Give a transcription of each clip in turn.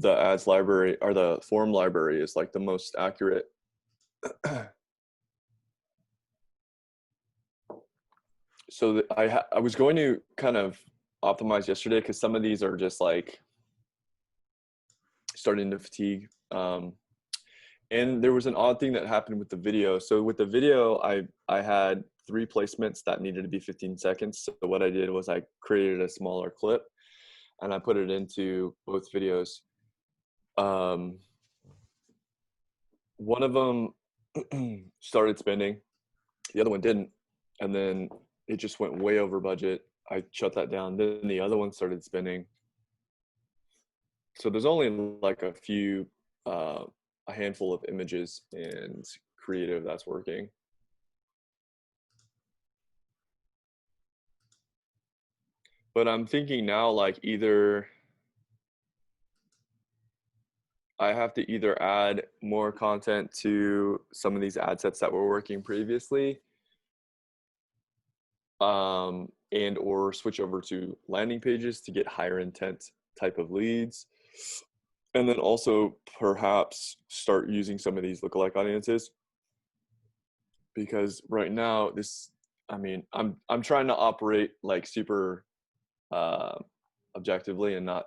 the ads library or the form library is like the most accurate. So I was going to kind of optimize yesterday because some of these are just like starting to fatigue. And there was an odd thing that happened with the video. So with the video, I had 3 placements that needed to be 15 seconds. So what I did was I created a smaller clip and I put it into both videos. One of them started spending, the other one didn't, and then it just went way over budget. I shut that down. Then the other one started spending. So there's only like a few, a handful of images and creative that's working. But I'm thinking now, like either I have to either add more content to some of these ad sets that were working previously, and or switch over to landing pages to get higher intent type of leads. And then also perhaps start using some of these lookalike audiences. Because right now I'm trying to operate like super objectively and not,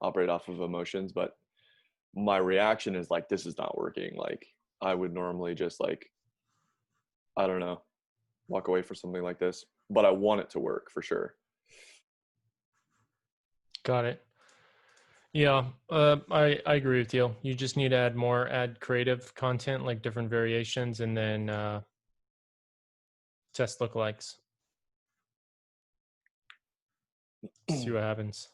operate off of emotions, but my reaction is like, this is not working. Like I would normally just like, I don't know, walk away for something like this, but I want it to work for sure. Got it. Yeah, I agree with you. You just need to add creative content, like different variations, and then test lookalikes. See what happens.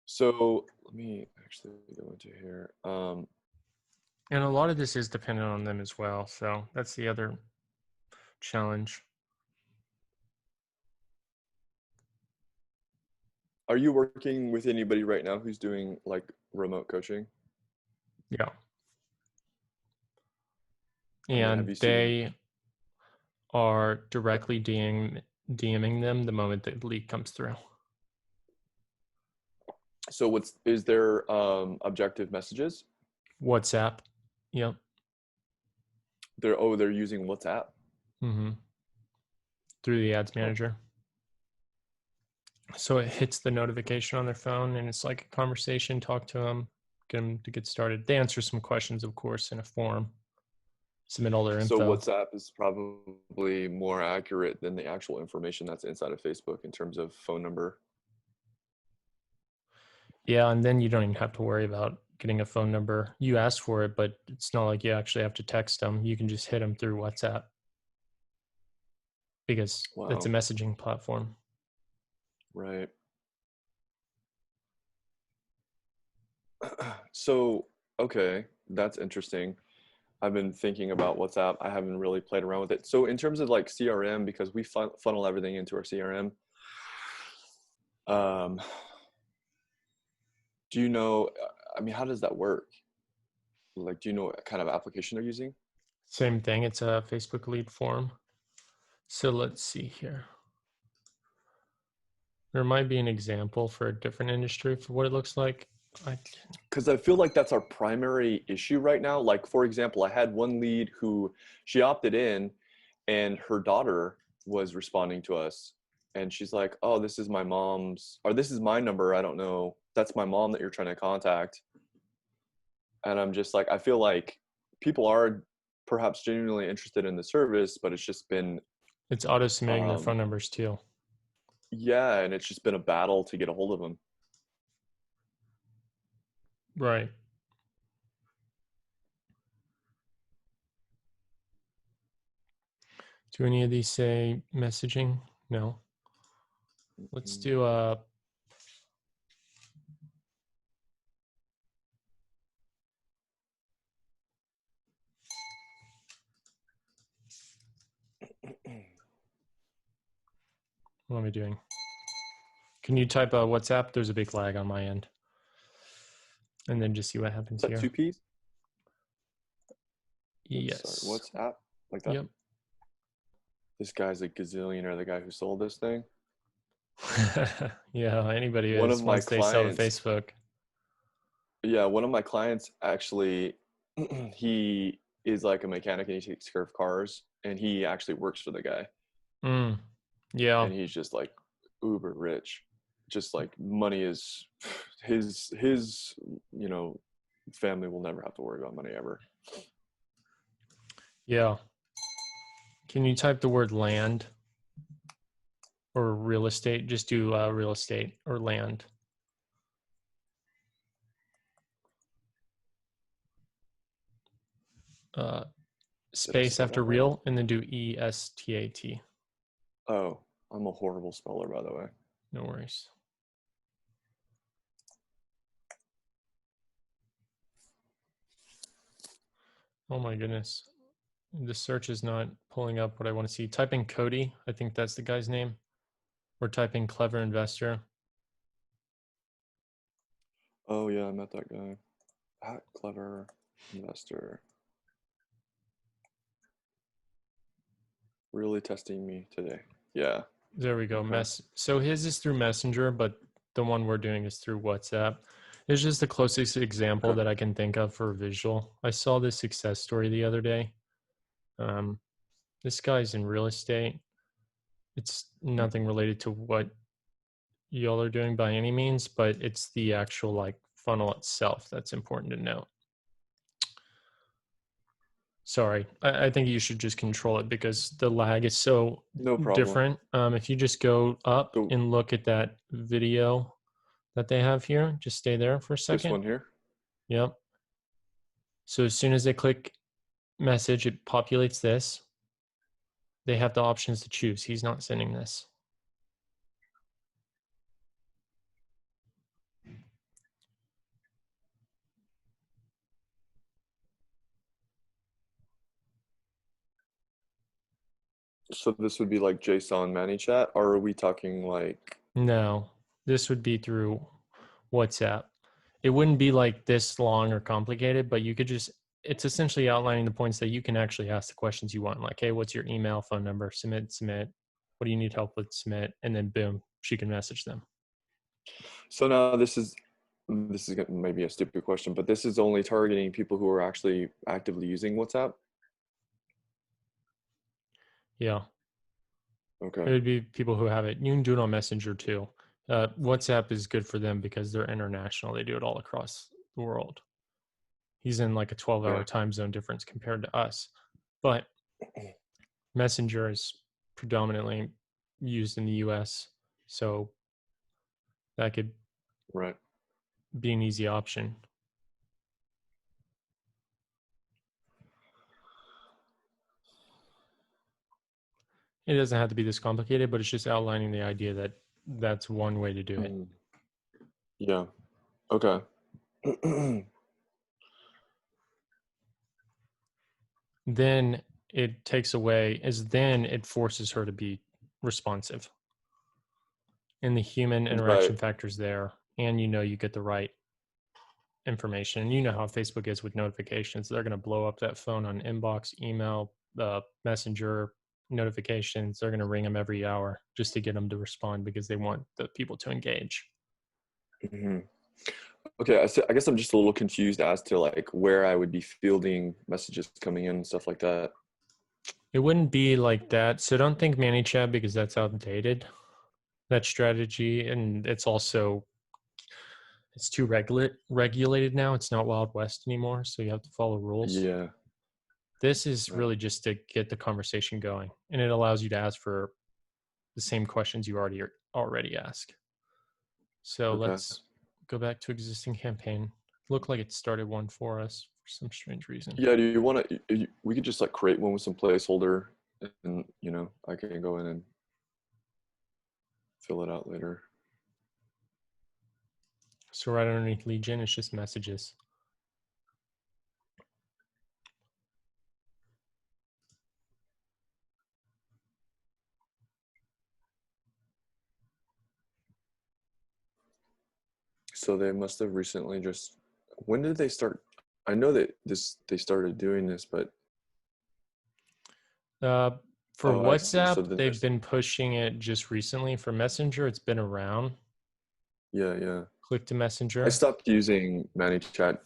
So let me actually go into here. And a lot of this is dependent on them as well. So that's the other challenge. Are you working with anybody right now who's doing like remote coaching? Yeah. I mean, have And you seen? they are directly DMing them the moment the lead comes through. So is there objective messages? WhatsApp. Yep. They're using WhatsApp. Mm-hmm. Through the ads manager. So it hits the notification on their phone and it's like a conversation, talk to them, get them to get started. They answer some questions, of course, in a form, submit all their So info. WhatsApp is probably more accurate than the actual information that's inside of Facebook in terms of phone number. Yeah, and then you don't even have to worry about getting a phone number. You ask for it, but it's not like you actually have to text them. You can just hit them through WhatsApp because it's a Wow. messaging platform. Right. So, okay, that's interesting. I've been thinking about WhatsApp. I haven't really played around with it. So in terms of like CRM, because we funnel everything into our CRM, do you know, I mean, how does that work? Like, do you know what kind of application they're using? Same thing. It's a Facebook lead form. So let's see here. There might be an example for a different industry for what it looks like. Because I feel like that's our primary issue right now. Like, for example, I had one lead who she opted in and her daughter was responding to us. And she's like, oh, this is my mom's, or this is my number. I don't know. That's my mom that you're trying to contact. And I'm just like, I feel like people are perhaps genuinely interested in the service, but it's just been, It's auto submitting their phone numbers too. yeah, and it's just been a battle to get a hold of them. Right. Do any of these say messaging? No. Let's do a what am I doing? Can you type WhatsApp? There's a big lag on my end. And then just see what happens here. 2 Ps? Yes. Sorry, WhatsApp? Like that? Yep. This guy's a gazillionaire, the guy who sold this thing. Yeah, anybody One of is my once they sell to clients, Facebook. yeah, one of my clients actually, he is like a mechanic and he takes care of cars, and he actually works for the guy, Mm, yeah, and he's just like uber rich, just like money is his you know family will never have to worry about money ever. yeah. Can you type the word land or real estate? Just do real estate or land. Uh, Did I Space spell after that right? real, and then do ESTAT. Oh, I'm a horrible speller, by the way. No worries. Oh my goodness. The search is not pulling up what I want to see. Type in Cody. I think that's the guy's name. Or type in clever investor. Oh yeah, I met that guy. At clever investor. Really testing me today. Yeah. There we go. Okay. So his is through Messenger, but the one we're doing is through WhatsApp. It's just the closest example Okay. that I can think of for a visual. I saw this success story the other day. Um, this guy's in real estate. It's Mhm. nothing related to what y'all are doing by any means, but it's the actual like funnel itself that's important to note. Sorry, I think you should just control it because the lag is so No problem. different. If you just go up So and look at that video that they have here, just stay there for a this second. one here. Yep. So as soon as they click message, it populates this. They have the options to choose. He's not sending this. So this would be like JSON ManyChat, or are we talking like? No, this would be through WhatsApp. It wouldn't be like this long or complicated, but you could just, it's essentially outlining the points that you can actually ask the questions you want. Like, hey, what's your email, phone number, submit. What do you need help with, submit. And then boom, she can message them. So now this is maybe a stupid question, but this is only targeting people who are actually actively using WhatsApp. Yeah. It Okay. would be people who have it. You can do it on Messenger too. WhatsApp is good for them because they're international. They do it all across the world. He's in like a 12-hour Okay. time zone difference compared to us. But Messenger is predominantly used in the US. So that could Right. be an easy option. It doesn't have to be this complicated, but it's just outlining the idea that that's one way to do it. Mm, yeah. Okay. Then it takes away, is then it forces her to be responsive. And the human Right. interaction factors there. And you get the right information. And you know how Facebook is with notifications. They're going to blow up that phone on inbox, email, messenger notifications. They're going to ring them every hour just to get them to respond because they want the people to engage. Hmm. Okay, I guess I'm just a little confused as to like where I would be fielding messages coming in and stuff like that. It wouldn't be like that. So don't think ManyChat because that's outdated, that strategy. And it's too regulated now. It's not Wild West anymore. So you have to follow rules. Yeah, This is right. really just to get the conversation going. And it allows you to ask for the same questions you already ask. So Okay. let's go back to existing campaign. Look like it started one for us for some strange reason. Yeah, do you want to, we could just like create one with some placeholder and, I can go in and fill it out later. So right underneath lead gen, it's just messages. So they must have recently just, when did they start? I know that they started doing this, but Uh, For Oh, I see. So WhatsApp, then they've there's, been pushing it just recently. For Messenger, it's been around. yeah, yeah. Click to I Messenger, stopped using ManyChat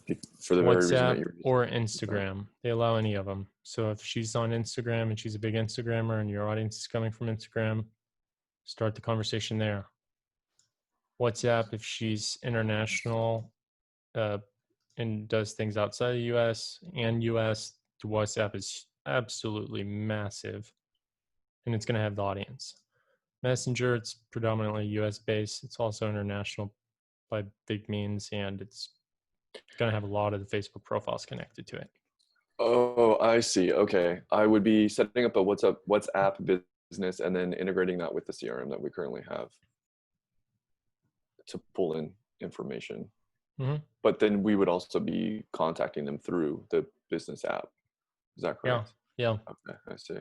for the very reason that WhatsApp, you were just or saying. Instagram. They allow any of them. So if she's on Instagram and she's a big Instagrammer and your audience is coming from Instagram, start the conversation there. WhatsApp, if she's international uh, and does things outside the US and US, WhatsApp is absolutely massive and it's going to have the audience. Messenger, it's predominantly US based. It's also international by big means, and it's going to have a lot of the Facebook profiles connected to it. Oh, I see. Okay. I would be setting up a WhatsApp business and then integrating that with the CRM that we currently have to pull in information. Mm-hmm. But then we would also be contacting them through the business app. Is that Yeah. correct? Yeah. Okay, I see.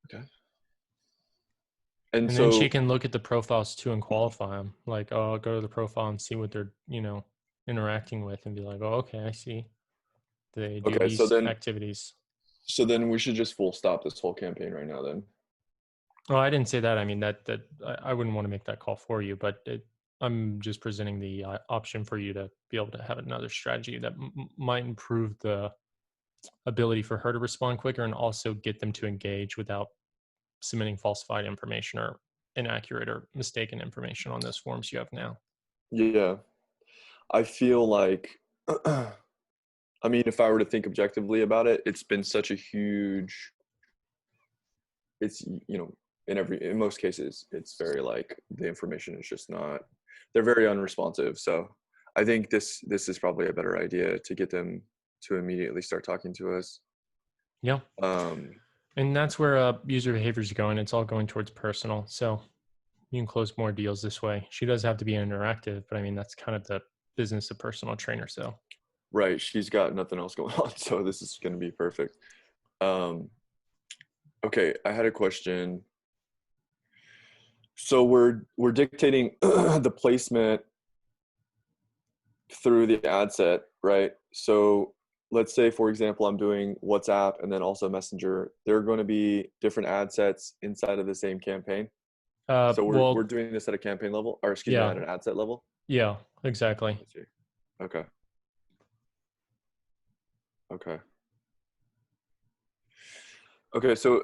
Okay. And And then she so, can look at the profiles too and qualify them. Like, oh, I'll go to the profile and see what they're, interacting with and be like, oh, okay, I see. They do okay, these activities. so then we should just full stop this whole campaign right now then. Oh, I didn't say that. I mean, that I wouldn't want to make that call for you, but I'm just presenting the option for you to be able to have another strategy that might improve the ability for her to respond quicker and also get them to engage without submitting falsified information or inaccurate or mistaken information on those forms you have now. Yeah. I feel like I mean, if I were to think objectively about it, it's been such a huge it's in most cases it's very like the information is just not they're very unresponsive. So I think this is probably a better idea to get them to immediately start talking to us. Yeah. Um And that's where user behavior is going. It's all going towards personal. So you can close more deals this way. She does have to be interactive, but I mean, that's kind of the business of personal trainer. So right, she's got nothing else going on, so this is going to be perfect. Um okay, I had a question. So we're dictating the placement through the ad set, right? So let's say, for example, I'm doing WhatsApp and then also Messenger. There are going to be different ad sets inside of the same campaign. So we're well, doing this at a campaign level, or excuse me, yeah, at an ad set level. yeah, exactly. I see. Okay. Okay. Okay. So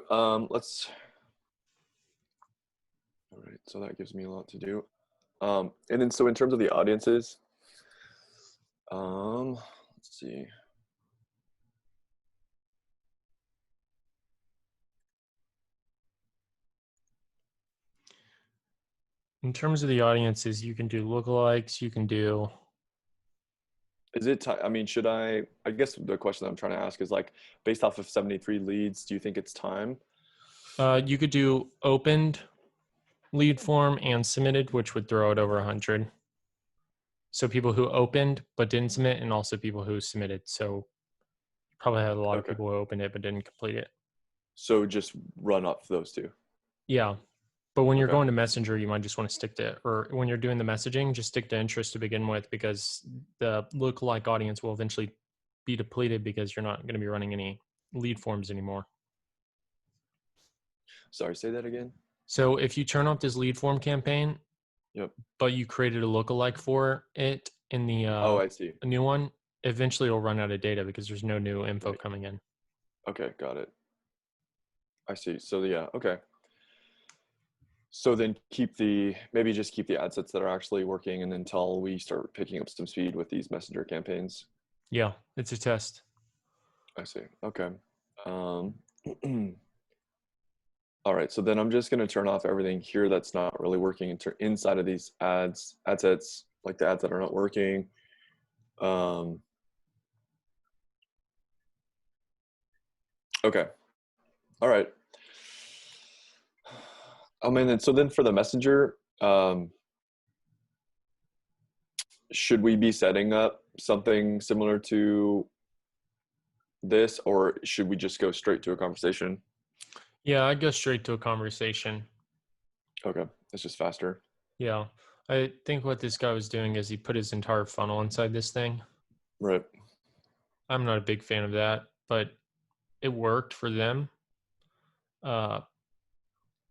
let's. All right. So that gives me a lot to do. And then so in terms of the audiences, let's see. In terms of the audiences, you can do lookalikes. You can do. Is it time? I mean, should I guess the question that I'm trying to ask is like, based off of 73 leads, do you think it's time? You could do opened lead form and submitted, which would throw it over 100. So people who opened but didn't submit, and also people who submitted. So probably had a lot of Okay. people who opened it but didn't complete it. So just run up those two. Yeah. But when you're Okay. going to Messenger, you might just want to stick to, or when you're doing the messaging, just stick to interest to begin with, because the lookalike audience will eventually be depleted because you're not going to be running any lead forms anymore. Sorry, say that again. So if you turn off this lead form campaign, Yep. but you created a lookalike for it in the Oh, I see. a new one, eventually it'll run out of data because there's no new info Right. coming in. Okay, got it. I see. So yeah, okay. So then maybe just keep the ad sets that are actually working and until we start picking up some speed with these messenger campaigns. Yeah, it's a test. I see. Okay. Um, all right. So then I'm just going to turn off everything here that's not really working inside of these ad sets, like the ads that are not working. Um, okay. All right. And then so then for the messenger, should we be setting up something similar to this, or should we just go straight to a conversation? Yeah, I'd go straight to a conversation. Okay, it's just faster. Yeah. I think what this guy was doing is he put his entire funnel inside this thing. Right. I'm not a big fan of that, but it worked for them. Uh,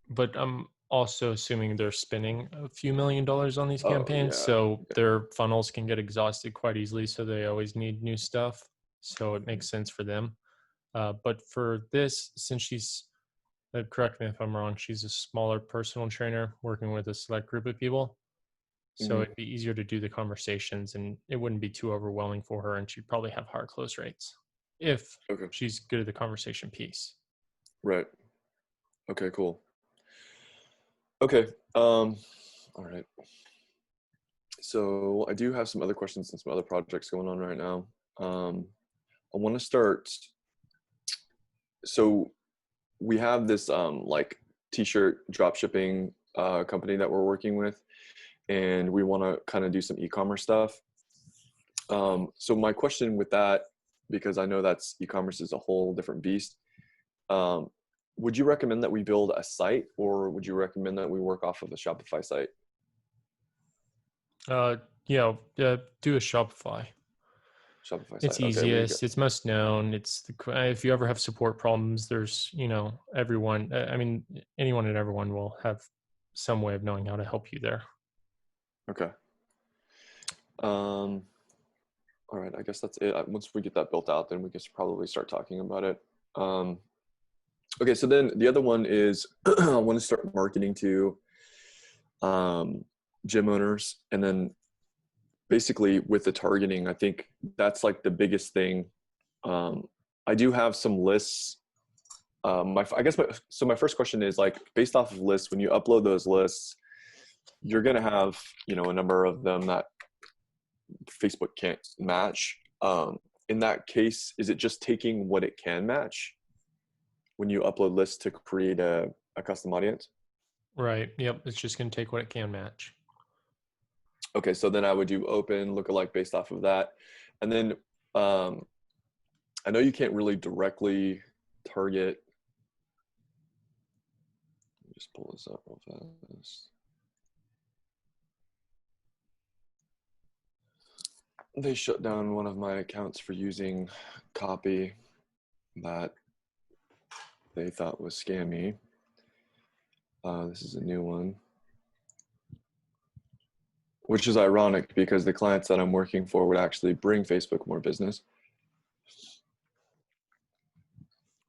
but I'm also assuming they're spending a few $1 million on these Oh campaigns, yeah. so Yeah. their funnels can get exhausted quite easily. So they always need new stuff. So it makes sense for them. But for this, since she's, correct me if I'm wrong, she's a smaller personal trainer working with a select group of people. So Hmm. it'd be easier to do the conversations and it wouldn't be too overwhelming for her. And she'd probably have higher close rates if Okay. she's good at the conversation piece. Right. Okay, cool. Okay. All right. So I do have some other questions and some other projects going on right now. Um, I want to start. So we have this like t-shirt drop shipping company that we're working with, and we want to kind of do some e-commerce stuff. So my question with that, because I know that's e-commerce is a whole different beast. Um, would you recommend that we build a site, or would you recommend that we work off of a Shopify site? Uh, do a Shopify. Shopify It's site. Okay, we got. easiest. It's most known. If you ever have support problems, there's everyone. I mean, anyone and everyone will have some way of knowing how to help you there. Okay. Um, all right. I guess that's it. Once we get that built out, then we can probably start talking about it. Um, okay. So then the other one is I want to start marketing to um, gym owners, and then basically with the targeting, I think that's like the biggest thing. Um, I do have some lists. I guess my first question is like based off of lists. When you upload those lists, you're gonna have a number of them that Facebook can't match. In that case, is it just taking what it can match when you upload lists to create a custom audience? Right. Yep. It's just going to take what it can match. Okay, so then I would do open lookalike based off of that. And then um, I know you can't really directly target. Let me just pull this up real fast. They shut down one of my accounts for using copy that they thought was scammy. This is a new one, which is ironic because the clients that I'm working for would actually bring Facebook more business.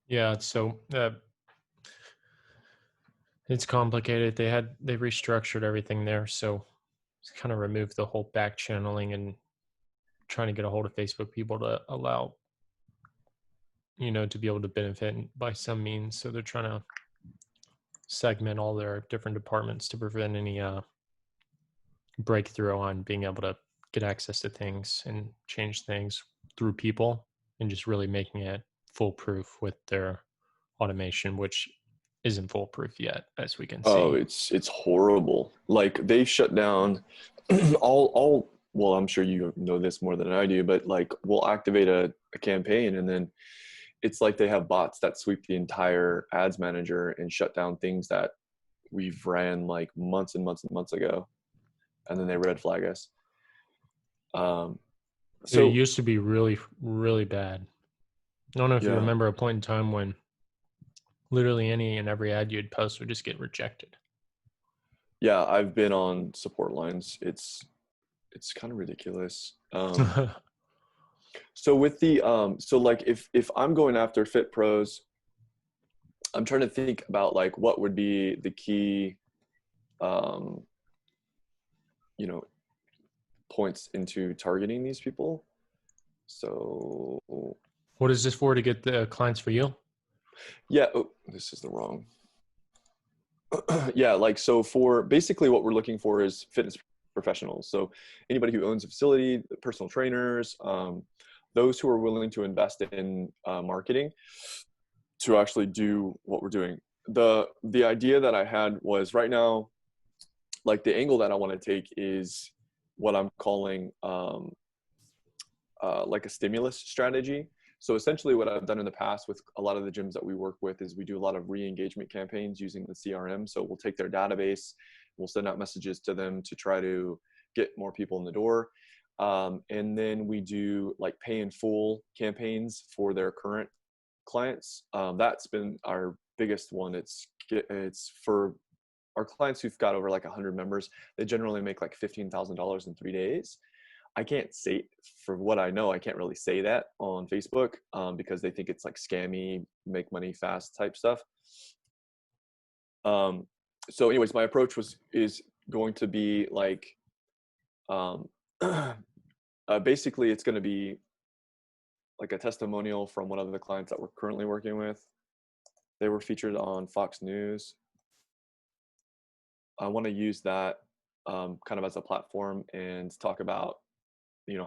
Yeah. So it's complicated. They restructured everything there, so it's kind of removed the whole back channeling and trying to get a hold of Facebook people to allow to be able to benefit by some means. So they're trying to segment all their different departments to prevent any breakthrough on being able to get access to things and change things through people, and just really making it foolproof with their automation, which isn't foolproof yet, as we can Oh, see. it's horrible. Like they shut down all well, I'm sure you know this more than I do, but like we'll activate a campaign and then it's like they have bots that sweep the entire ads manager and shut down things that we've ran like months and months and months ago, and then they red flag us. Um, It so used to be really, really bad. I don't know if you yeah, remember a point in time when literally any and every ad you'd post would just get rejected. yeah, I've been on support lines. It's kind of ridiculous. So with the so like if I'm going after fit pros, I'm trying to think about like what would be the key um, you know, points into targeting these people. So What is this for? To get the clients for you? yeah, oh, this is the wrong. Yeah, like so for basically what we're looking for is fitness professionals. So anybody who owns a facility, personal trainers, those who are willing to invest in marketing to actually do what we're doing. The idea that I had was right now, like the angle that I want to take is what I'm calling like a stimulus strategy. So essentially what I've done in the past with a lot of the gyms that we work with is we do a lot of re-engagement campaigns using the CRM. So we'll take their database, we'll send out messages to them to try to get more people in the door. And then we do like pay in full campaigns for their current clients. That's been our biggest one. It's for our clients who've got over like 100 members. They generally make like $15,000 in 3 days. I can't say, for what I know, I can't really say that on Facebook because they think it's like scammy, make money fast type stuff. So anyways, my approach is going to be like, um, basically it's going to be like a testimonial from one of the clients that we're currently working with. They were featured on Fox News. I want to use that kind of as a platform and talk about,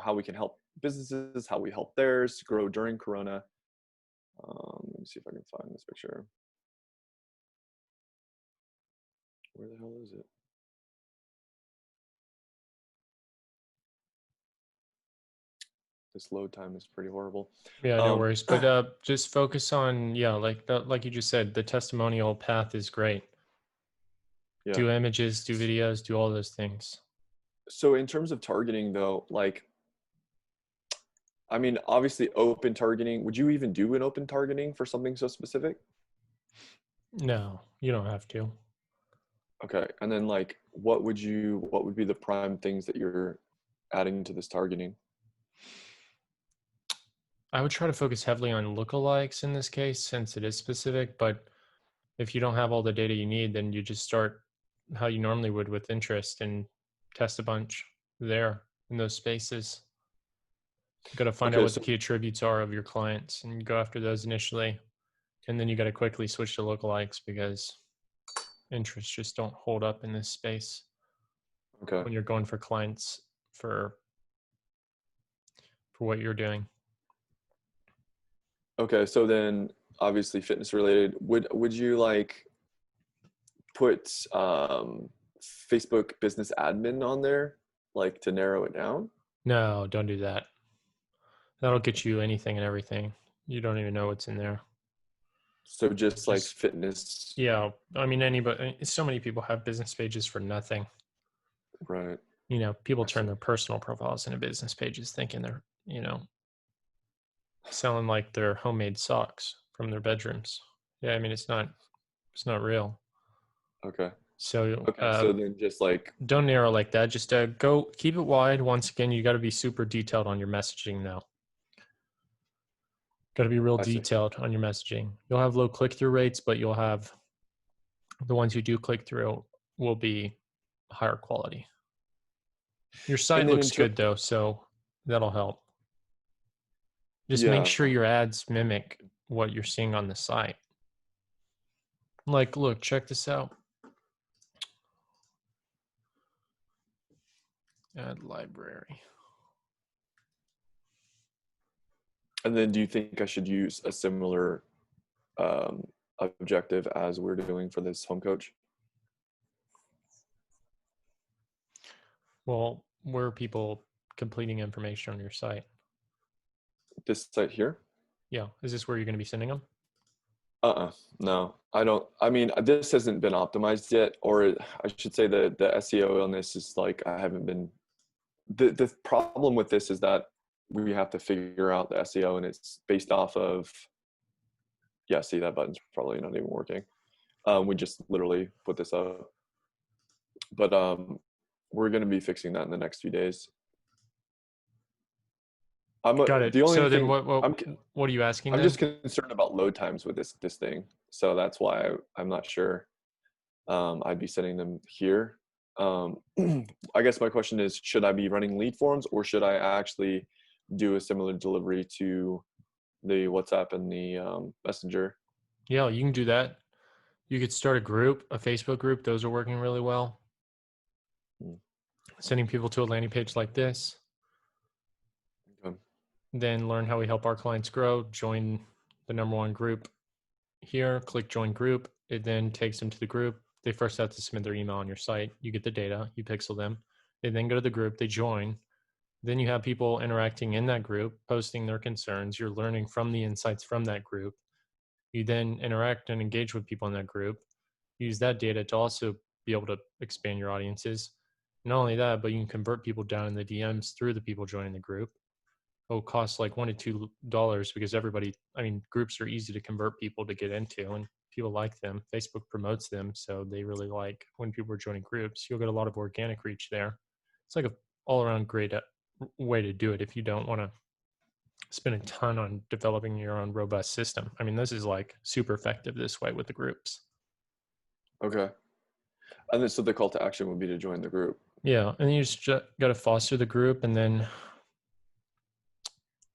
how we can help businesses, how we help theirs grow during Corona. Let me see if I can find this picture. Where the hell is it? This load time is pretty horrible. Yeah, no worries. But just focus on, like you just said, the testimonial path is great. Yeah. Do images, do videos, do all those things. So in terms of targeting though, like, I mean, obviously open targeting, would you even do an open targeting for something so specific? No, you don't have to. Okay. And then like, what would be the prime things that you're adding to this targeting? I would try to focus heavily on lookalikes in this case, since it is specific. But if you don't have all the data you need, then you just start how you normally would with interest and test a bunch there in those spaces. You got to find out Okay. what the So, key attributes are of your clients and go after those initially. And then you got to quickly switch to lookalikes because interests just don't hold up in this space okay. when you're going for clients for what you're doing. Okay. So then obviously fitness related, would you like put Facebook business admin on there, like to narrow it down? No, don't do that. That'll get you anything and everything. You don't even know what's in there. So just like Just, fitness, yeah, I mean, anybody, so many people have business pages for nothing. right? People I turn see. their personal profiles into business pages thinking they're, selling like their homemade socks from their bedrooms. Yeah, I mean, it's not real. Okay. So Okay. So then just like, don't narrow like that. Just go keep it wide. Once again, you got to be super detailed on your messaging now. Got to be real I see. detailed on your messaging. You'll have low click-through rates, but you'll have the ones who do click through will be higher quality. Your And site then looks good though, so that'll help. Just make yeah. sure your ads mimic what you're seeing on the site. Like, look, check this out. Ad library. And then do you think I should use a similar um, objective as we're doing for this home coach? Well, where are people completing information on your site? This site here? Yeah. Is this where you're going to be sending them? No, I don't. I mean, this hasn't been optimized yet, or I should say the SEO on this is like, I haven't been, the problem with this is that we have to figure out the SEO and it's based off of, yeah, see that button's probably not even working. We just literally put this up, but we're going to be fixing that in the next few days. Got it. The only So then thing what are you asking I'm then? just concerned about load times with this thing. So that's why I'm not sure I'd be sending them here. I guess my question is, should I be running lead forms or should I actually do a similar delivery to the WhatsApp and the Messenger? Yeah, you can do that. You could start a group, a Facebook group. Those are working really well. Hmm. Sending people to a landing page like this. Okay. Then learn how we help our clients grow. Join the #1 group here. Click join group. It then takes them to the group. They first have to submit their email on your site. You get the data. You pixel them. They then go to the group. They join. Then you have people interacting in that group, posting their concerns. You're learning from the insights from that group. You then interact and engage with people in that group. Use that data to also be able to expand your audiences. Not only that, but you can convert people down in the DMs through the people joining the group. It'll cost like $1 to $2 because groups are easy to convert people to get into, and people like them. Facebook promotes them, so they really like when people are joining groups. You'll get a lot of organic reach there. It's like a all around great way to do it if you don't want to spend a ton on developing your own robust system. I mean, this is like super effective this way with the groups. Okay. And then so the call to action would be to join the group. Yeah, and you just got to foster the group, and then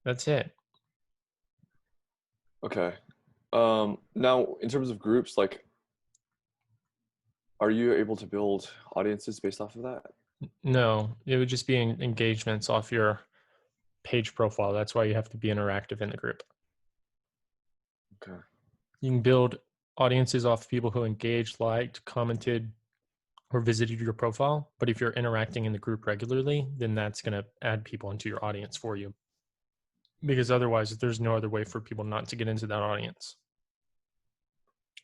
that's it. Okay. Now in terms of groups, like, are you able to build audiences based off of that? No, it would just be engagements off your page profile. That's why you have to be interactive in the group. Okay. You can build audiences off people who engaged, liked, commented, or visited your profile. But if you're interacting in the group regularly, then that's going to add people into your audience for you. Because otherwise, there's no other way for people not to get into that audience.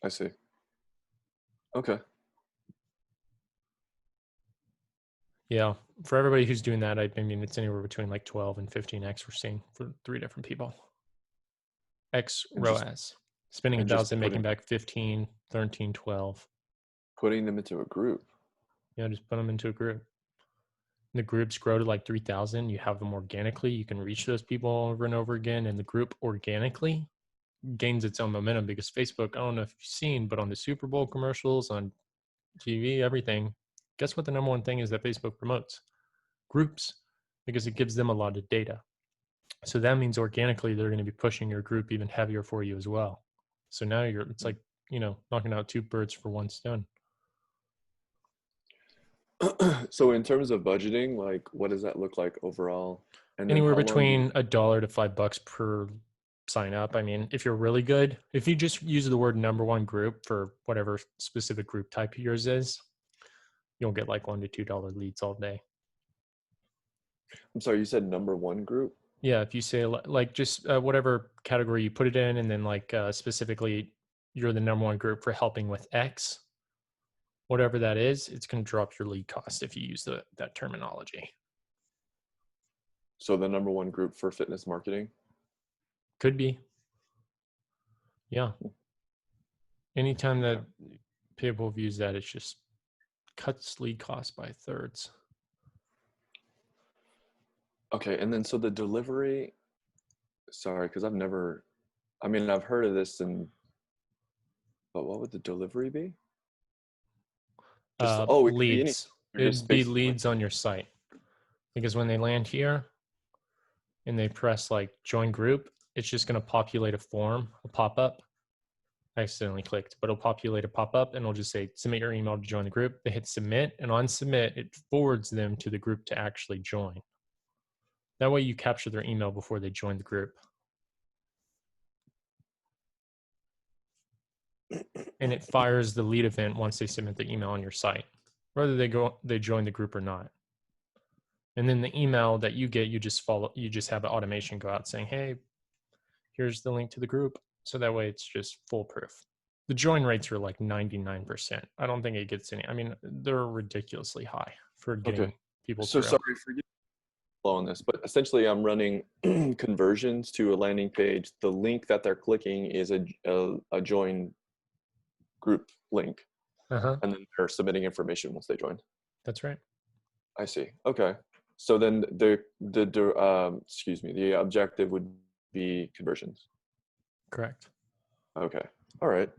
I see. Okay. Yeah. For everybody who's doing that, I mean, it's anywhere between like 12 and 15x we're seeing for 3 different people. X And just ROAS. Spending and just 1,000, making back 15, 13, 12. putting them into a group. Yeah, just put them into a group. The groups grow to like 3,000. You have them organically. You can reach those people over and over again. And the group organically gains its own momentum because Facebook, I don't know if you've seen, but on the Super Bowl commercials, on TV, everything, guess what the number one thing is that Facebook promotes? Groups, because it gives them a lot of data. So that means organically they're going to be pushing your group even heavier for you as well. So now it's like, knocking out 2 birds for 1 stone. So in terms of budgeting, like what does that look like overall? And then Anywhere how long do you, between $1 to $5 per sign up. I mean, if you're really good, if you just use the word number one group for whatever specific group type yours is, you'll get like $1 to $2 leads all day. I'm sorry, you said number one group? Yeah, if you say like just whatever category you put it in, and then like specifically you're the number one group for helping with X, whatever that is, it's going to drop your lead cost if you use that terminology. So the number one group for fitness marketing? Could be. Yeah. Anytime that people have used that, it's just cuts lead cost by thirds. Okay, and then so the delivery, sorry, because I've never, I mean, I've heard of this but what would the delivery be? Just, oh, it could be anything. Leads. Or just It'd be basically, leads on your site. Because when they land here and they press like join group, it's just going to populate a form, a pop-up. I accidentally clicked, but it'll populate a pop-up and it'll just say submit your email to join the group. They hit submit, and on submit, it forwards them to the group to actually join. That way you capture their email before they join the group. And it fires the lead event once they submit the email on your site, whether they join the group or not. And then the email that you get, you just have an automation go out saying, hey, here's the link to the group. So that way it's just foolproof. The join rates are like 99%. I don't think it gets any, I mean, they're ridiculously high for getting okay. people So through. sorry for you on this, but essentially I'm running conversions to a landing page. The link that they're clicking is a join group link, Uh-huh. and then they're submitting information once they join. That's right. I see. Okay. So then the objective would be conversions. Correct. Okay. All right.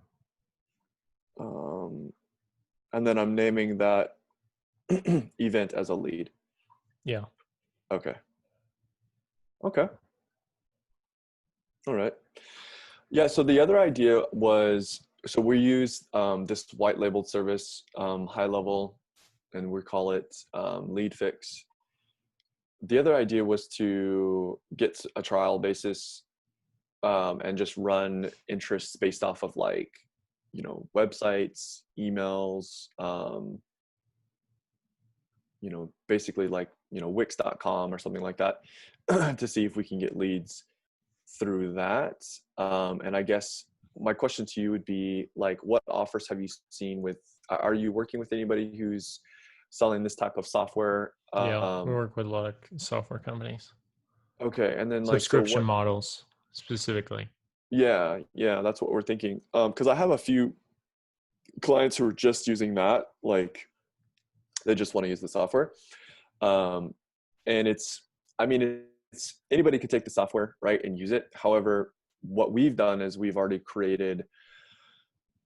And then I'm naming that event as a lead. Yeah. Okay. Okay. All right. Yeah. So the other idea was, so we use this white labeled service, high level, and we call it lead fix. The other idea was to get a trial basis and just run interests based off of like, websites, emails, basically like, Wix.com or something like that to see if we can get leads through that. And I guess my question to you would be like, what offers have you seen are you working with anybody who's selling this type of software? Yeah. We work with a lot of software companies. Okay. And then like, so Subscription what, models specifically. Yeah, that's what we're thinking. Because I have a few clients who are just using that, like they just want to use the software. Um, and I mean, it's anybody could take the software, right, and use it. However, what we've done is we've already created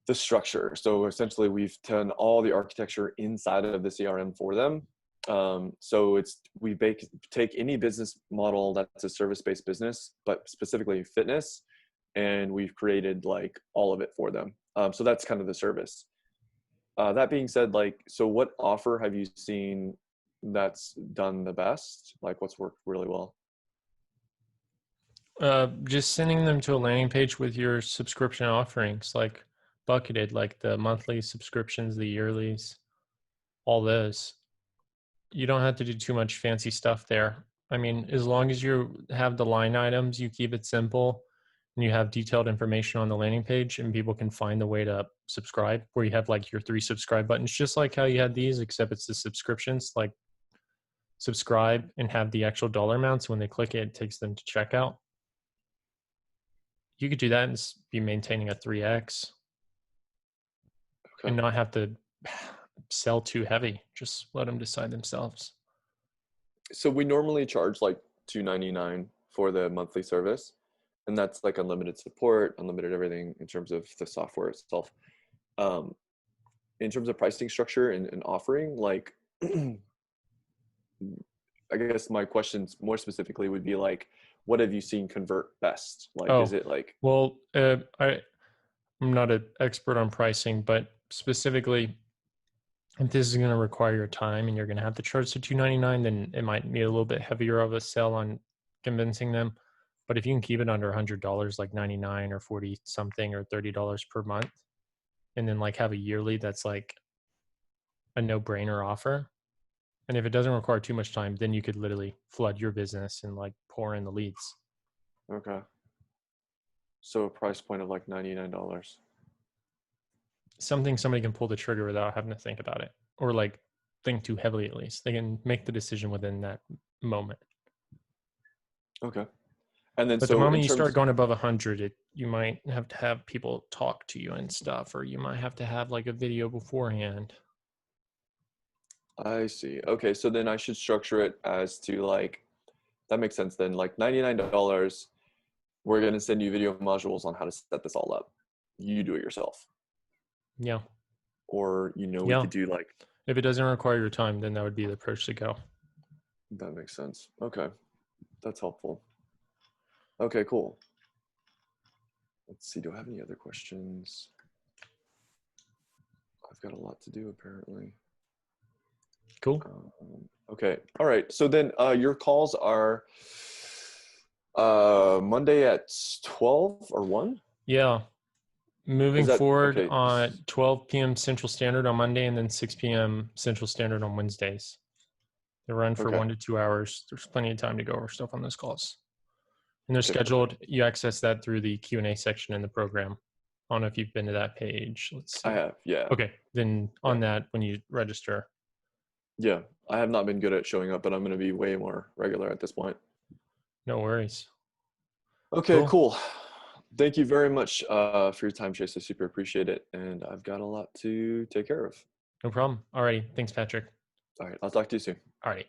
the structure. So essentially, we've done all the architecture inside of the CRM for them. So take any business model that's a service-based business, but specifically fitness, and we've created like all of it for them. So that's kind of the service. That being said, like, so what offer have you seen that's done the best? Like, what's worked really well? Just sending them to a landing page with your subscription offerings, like bucketed, like the monthly subscriptions, the yearlies, all those. You don't have to do too much fancy stuff there. I mean, as long as you have the line items, you keep it simple, and you have detailed information on the landing page, and people can find the way to subscribe, where you have like your 3 subscribe buttons, just like how you had these, except it's the subscriptions, like subscribe and have the actual dollar amounts. When they click it, it takes them to checkout. You could do that and be maintaining a 3x and Okay. not have to sell too heavy. Just let them decide themselves. So we normally charge like $2.99 for the monthly service, and that's like unlimited support, unlimited everything in terms of the software itself. Um, in terms of pricing structure and offering, like, I guess my questions more specifically would be like, what have you seen convert best? Like, is Oh, it like, well, I'm not an expert on pricing, but specifically, if this is going to require your time and you're going to have to charge the 299, then it might need a little bit heavier of a sell on convincing them. But if you can keep it under $100, like 99 or 40 something or $30 per month, and then like have a yearly that's like a no-brainer offer, and if it doesn't require too much time, then you could literally flood your business and like pour in the leads. okay, so a price point of like $99. Something somebody can pull the trigger without having to think about it, or like think too heavily. At least they can make the decision within that moment. Okay. And then But the so in moment you start terms, going above 100, you might have to have people talk to you and stuff, or you might have to have like a video beforehand. I see. Okay, so then I should structure it as to like, that makes sense then. Like $99, we're gonna send you video modules on how to set this all up. You do it yourself. Yeah. Or, we Yeah. could do like, If it doesn't require your time, then that would be the approach to go. that makes sense. Okay, that's helpful. Okay, cool. Let's see, do I have any other questions? I've got a lot to do apparently. Cool. Okay, all right. So then your calls are Monday at 12 or 1? Yeah. Is Moving that forward okay? on 12 p.m. Central Standard on Monday and then 6 p.m. Central Standard on Wednesdays. They run for Okay. 1 to 2 hours. There's plenty of time to go over stuff on those calls. And they're Okay, perfect. scheduled. You access that through the Q&A section in the program. I don't know if you've been to that page. Let's I see. have, yeah. Okay. Then Yeah. on that, when you register. Yeah. I have not been good at showing up, but I'm going to be way more regular at this point. No worries. Okay, Cool. cool. Thank you very much for your time, Chase. I super appreciate it. And I've got a lot to take care of. No problem. Alrighty. Thanks, Patrick. All right. I'll talk to you soon. Alrighty.